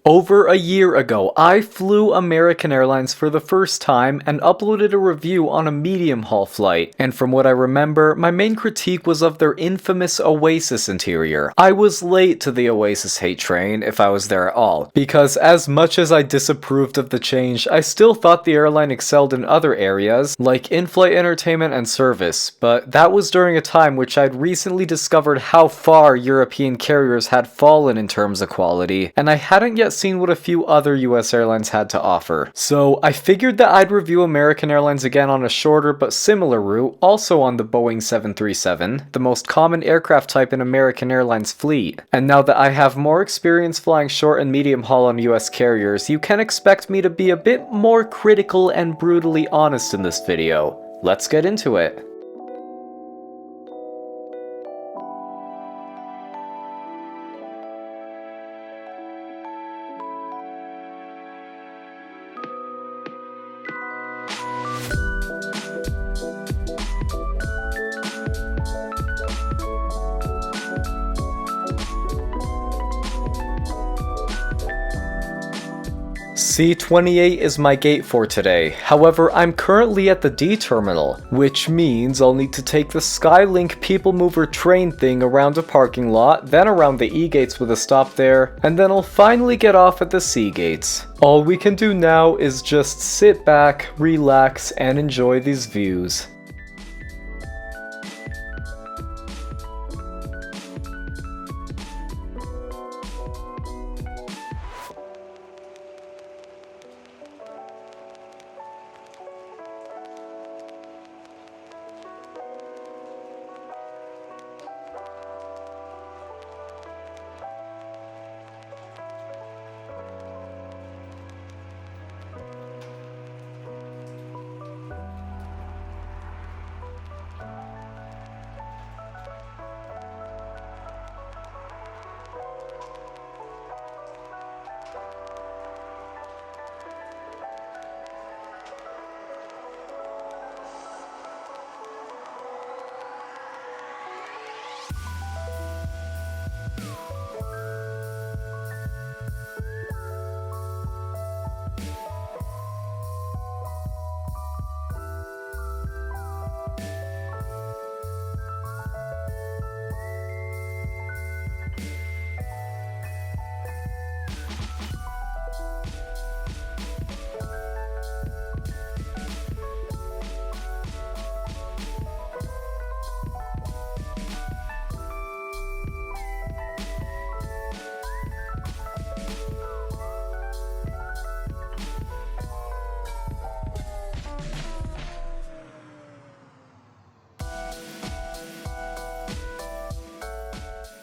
Over a year ago, I flew American Airlines for the first time and uploaded a review on a medium haul flight, and from what I remember, my main critique was of their infamous Oasis interior. I was late to the Oasis hate train, if I was there at all, because as much as I disapproved of the change, I still thought the airline excelled in other areas, like in-flight entertainment and service, but that was during a time which I'd recently discovered how far European carriers had fallen in terms of quality, and I hadn't yet seen what a few other US airlines had to offer. So I figured that I'd review American Airlines again on a shorter but similar route, also on the Boeing 737, the most common aircraft type in American Airlines fleet. And now that I have more experience flying short and medium haul on US carriers, you can expect me to be a bit more critical and brutally honest in this video. Let's get into it. C28 is my gate for today. However, I'm currently at the D terminal, which means I'll need to take the Skylink People Mover train thing around a parking lot, then around the E gates with a stop there, and then I'll finally get off at the C gates. All we can do now is just sit back, relax, and enjoy these views.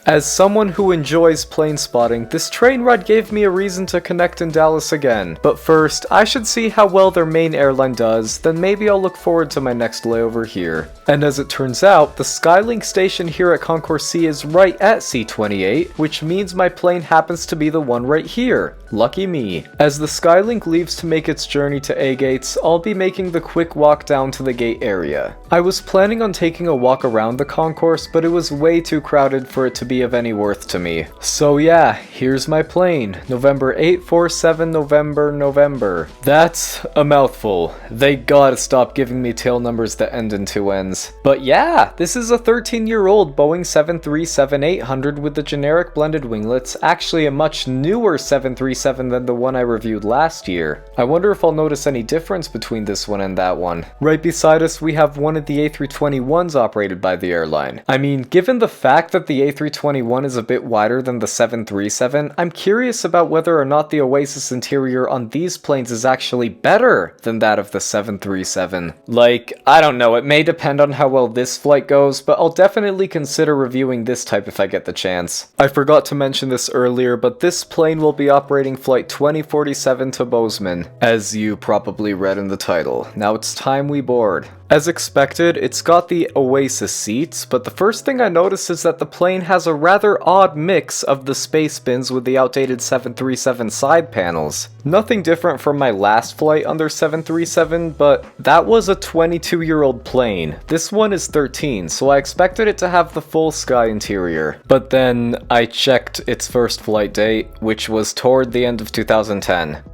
As someone who enjoys plane spotting, this train ride gave me a reason to connect in Dallas again. But first, I should see how well their main airline does, then maybe I'll look forward to my next layover here. And as it turns out, the Skylink station here at Concourse C is right at C28, which means my plane happens to be the one right here. Lucky me. As the Skylink leaves to make its journey to A gates, I'll be making the quick walk down to the gate area. I was planning on taking a walk around the concourse, but it was way too crowded for it to be of any worth to me. So yeah, here's my plane. November 847 November. That's a mouthful. They gotta stop giving me tail numbers that end in 2 N's. But yeah, this is a 13-year-old Boeing 737-800 with the generic blended winglets, actually a much newer 737 than the one I reviewed last year. I wonder if I'll notice any difference between this one and that one. Right beside us we have one of the A321s operated by the airline. I mean, given the fact that the A321 is a bit wider than the 737, I'm curious about whether or not the Oasis interior on these planes is actually better than that of the 737. Like, I don't know, it may depend on how well this flight goes, but I'll definitely consider reviewing this type if I get the chance. I forgot to mention this earlier, but this plane will be operating flight 2047 to Bozeman, as you probably read in the title. Now it's time we board. As expected, it's got the Oasis seats, but the first thing I notice is that the plane has a rather odd mix of the space bins with the outdated 737 side panels. Nothing different from my last flight under 737, but that was a 22-year-old plane. This one is 13, so I expected it to have the full sky interior. But then I checked its first flight date, which was toward the end of 2010.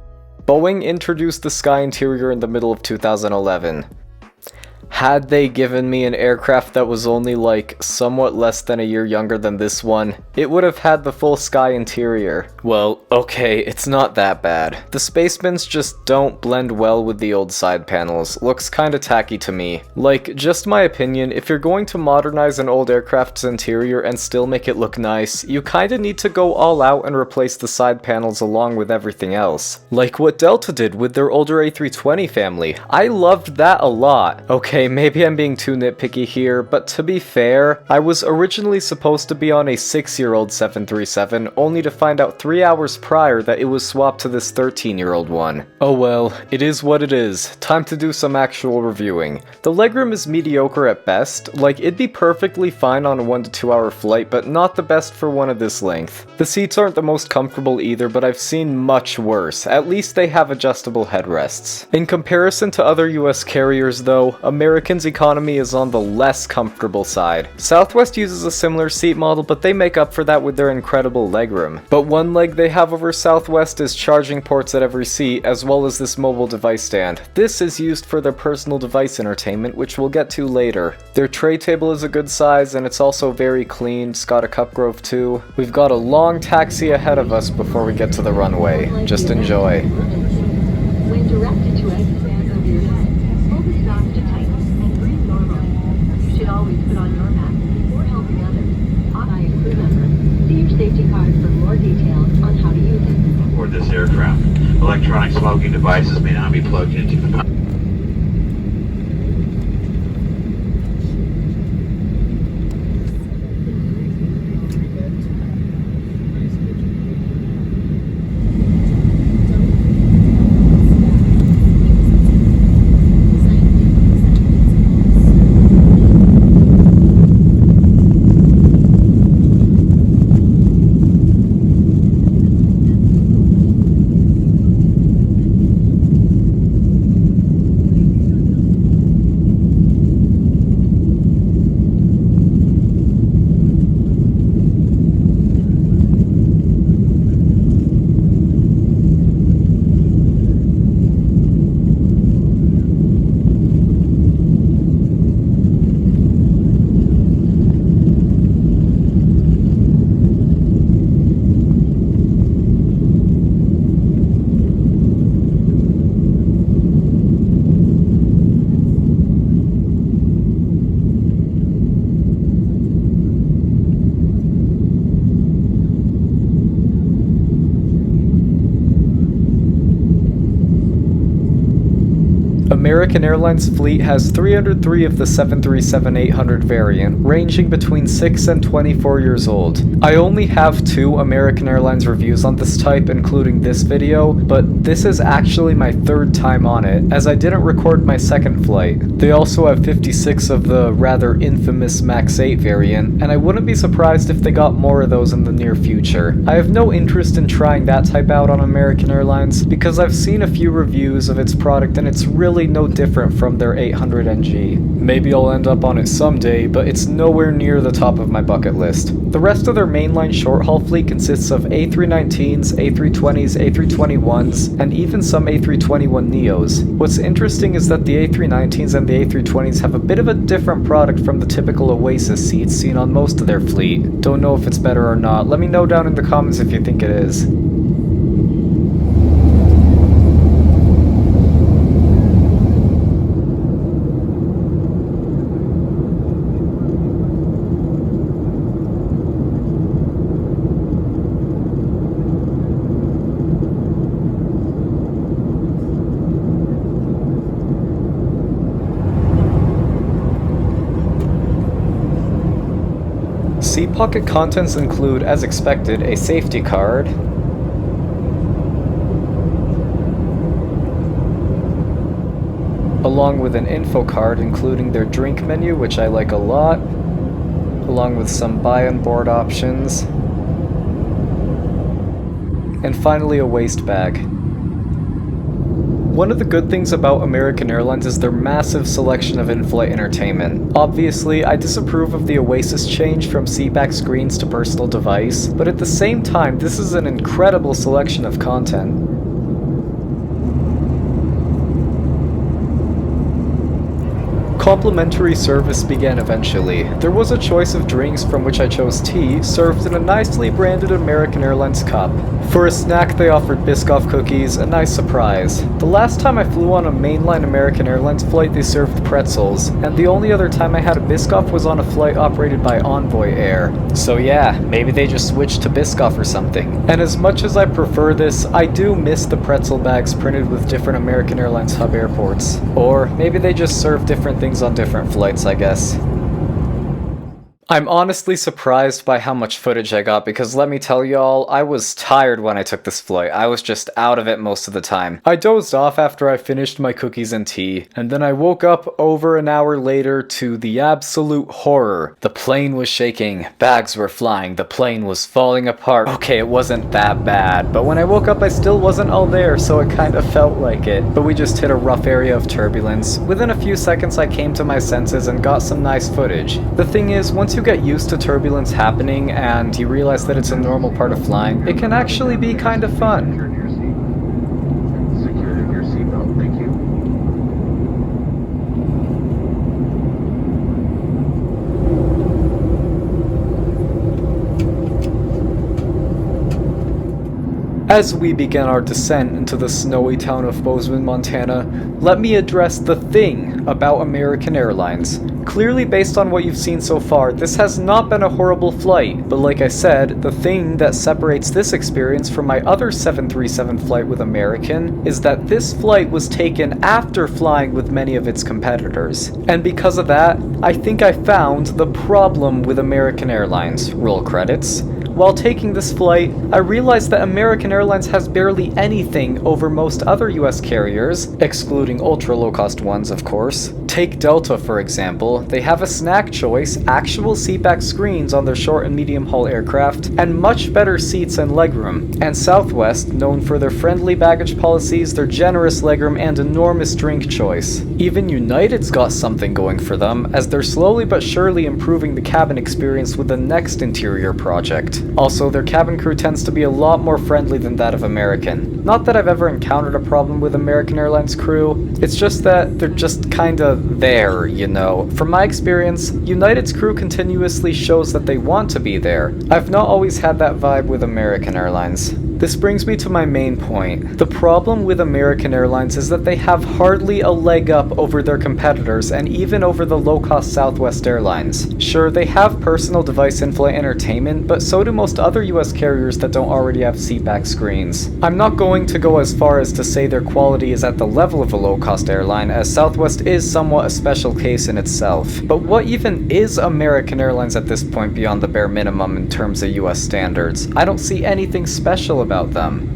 Boeing introduced the sky interior in the middle of 2011. Had they given me an aircraft that was only like somewhat less than a year younger than this one, it would have had the full sky interior. Well, okay, it's not that bad. The space bins just don't blend well with the old side panels. Looks kinda tacky to me. Like, just my opinion, if you're going to modernize an old aircraft's interior and still make it look nice, you kinda need to go all out and replace the side panels along with everything else. Like what Delta did with their older A320 family. I loved that a lot. Okay, maybe I'm being too nitpicky here, but to be fair, I was originally supposed to be on a 6-year-old 737, only to find out 3 hours prior that it was swapped to this 13-year-old one. Oh well, it is what it is. Time to do some actual reviewing. The legroom is mediocre at best, like it'd be perfectly fine on a 1 to 2 hour flight, but not the best for one of this length. The seats aren't the most comfortable either, but I've seen much worse. At least they have adjustable headrests. In comparison to other US carriers though, American's economy is on the less comfortable side. Southwest uses a similar seat model, but they make up for that with their incredible legroom. But one leg they have over Southwest is charging ports at every seat, as well as this mobile device stand. This is used for their personal device entertainment, which we'll get to later. Their tray table is a good size, and it's also very clean. It's got a cup grove too. We've got a long taxi ahead of us before we get to the runway. Just enjoy. When directed to exit hands over your head, hold the stops to tighten and breathe normally. You should always put on your mask before helping others. I am crew member. See your safety card for more details on how to use it. Aboard this aircraft, electronic smoking devices may not be plugged into the American Airlines fleet has 303 of the 737-800 variant, ranging between 6 and 24 years old. I only have 2 American Airlines reviews on this type, including this video, but this is actually my 3rd time on it, as I didn't record my 2nd flight. They also have 56 of the rather infamous MAX 8 variant, and I wouldn't be surprised if they got more of those in the near future. I have no interest in trying that type out on American Airlines, because I've seen a few reviews of its product and it's really no different from their 800NG. Maybe I'll end up on it someday, but it's nowhere near the top of my bucket list. The rest of their mainline short-haul fleet consists of A319s, A320s, A321s, and even some A321neos. What's interesting is that the A319s and the A320s have a bit of a different product from the typical Oasis seats seen on most of their fleet. Don't know if it's better or not. Let me know down in the comments if you think it is. Seat pocket contents include, as expected, a safety card, along with an info card including their drink menu, which I like a lot, along with some buy on board options, and finally a waste bag. One of the good things about American Airlines is their massive selection of in-flight entertainment. Obviously, I disapprove of the Oasis change from seatback screens to personal device, but at the same time, this is an incredible selection of content. Complimentary service began eventually. There was a choice of drinks from which I chose tea, served in a nicely branded American Airlines cup. For a snack they offered Biscoff cookies, a nice surprise. The last time I flew on a mainline American Airlines flight they served pretzels, and the only other time I had a Biscoff was on a flight operated by Envoy Air. So yeah, maybe they just switched to Biscoff or something. And as much as I prefer this, I do miss the pretzel bags printed with different American Airlines hub airports. Or maybe they just serve different things on different flights, I guess. I'm honestly surprised by how much footage I got because let me tell y'all, I was tired when I took this flight. I was just out of it most of the time. I dozed off after I finished my cookies and tea, and then I woke up over an hour later to the absolute horror. The plane was shaking, bags were flying, the plane was falling apart. Okay, it wasn't that bad, but when I woke up I still wasn't all there, so it kind of felt like it. But we just hit a rough area of turbulence. Within a few seconds I came to my senses and got some nice footage. The thing is, once you get used to turbulence happening and you realize that it's a normal part of flying, it can actually be kind of fun. Secure your seatbelt, thank you. As we begin our descent into the snowy town of Bozeman, Montana, let me address the thing about American Airlines. Clearly, based on what you've seen so far, this has not been a horrible flight, but like I said, the thing that separates this experience from my other 737 flight with American is that this flight was taken after flying with many of its competitors. And because of that, I think I found the problem with American Airlines. Roll credits. While taking this flight, I realized that American Airlines has barely anything over most other US carriers, excluding ultra low-cost ones, of course. Take Delta, for example. They have a snack choice, actual seatback screens on their short and medium-haul aircraft, and much better seats and legroom. And Southwest, known for their friendly baggage policies, their generous legroom, and enormous drink choice. Even United's got something going for them, as they're slowly but surely improving the cabin experience with the next interior project. Also, their cabin crew tends to be a lot more friendly than that of American. Not that I've ever encountered a problem with American Airlines crew, it's just that they're just kinda there, you know. From my experience, United's crew continuously shows that they want to be there. I've not always had that vibe with American Airlines. This brings me to my main point. The problem with American Airlines is that they have hardly a leg up over their competitors and even over the low-cost Southwest Airlines. Sure, they have personal device in-flight entertainment, but so do most other US carriers that don't already have seatback screens. I'm not going to go as far as to say their quality is at the level of a low-cost airline, as Southwest is somewhat a special case in itself. But what even is American Airlines at this point beyond the bare minimum in terms of US standards? I don't see anything special about them.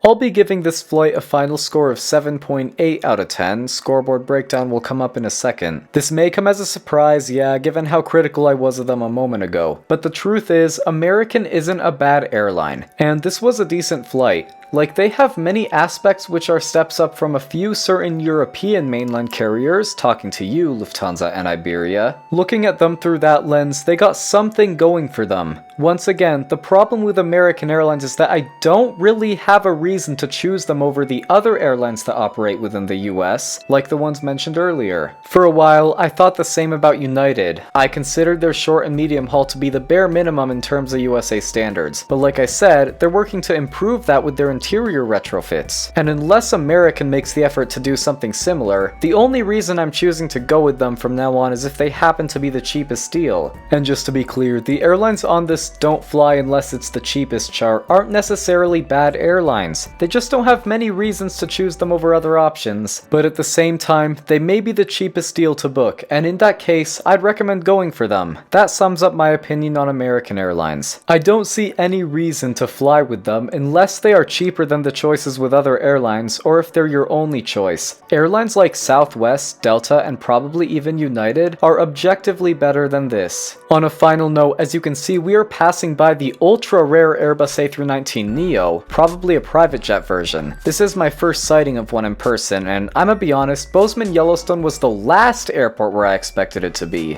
I'll be giving this flight a final score of 7.8 out of 10, scoreboard breakdown will come up in a second. This may come as a surprise, yeah, given how critical I was of them a moment ago, but the truth is, American isn't a bad airline, and this was a decent flight. Like, they have many aspects which are steps up from a few certain European mainline carriers, talking to you, Lufthansa and Iberia. Looking at them through that lens, they got something going for them. Once again, the problem with American Airlines is that I don't really have a reason to choose them over the other airlines that operate within the US, like the ones mentioned earlier. For a while, I thought the same about United. I considered their short and medium haul to be the bare minimum in terms of USA standards, but like I said, they're working to improve that with their interior retrofits. And unless American makes the effort to do something similar, the only reason I'm choosing to go with them from now on is if they happen to be the cheapest deal. And just to be clear, the airlines on this don't fly unless it's the cheapest chart aren't necessarily bad airlines. They just don't have many reasons to choose them over other options. But at the same time, they may be the cheapest deal to book, and in that case, I'd recommend going for them. That sums up my opinion on American Airlines. I don't see any reason to fly with them unless they are cheaper than the choices with other airlines, or if they're your only choice. Airlines like Southwest, Delta, and probably even United are objectively better than this. On a final note, as you can see, we are passing by the ultra-rare Airbus A319neo, probably a private jet version. This is my first sighting of one in person, and I'ma be honest, Bozeman Yellowstone was the last airport where I expected it to be.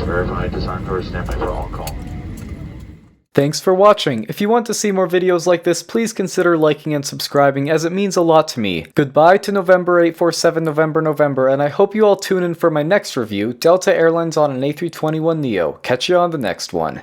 Verified, disarm door, standby for all call. Thanks for watching. If you want to see more videos like this, please consider liking and subscribing, as it means a lot to me. Goodbye to November 847 November, and I hope you all tune in for my next review, Delta Airlines on an A321neo. Catch you on the next one.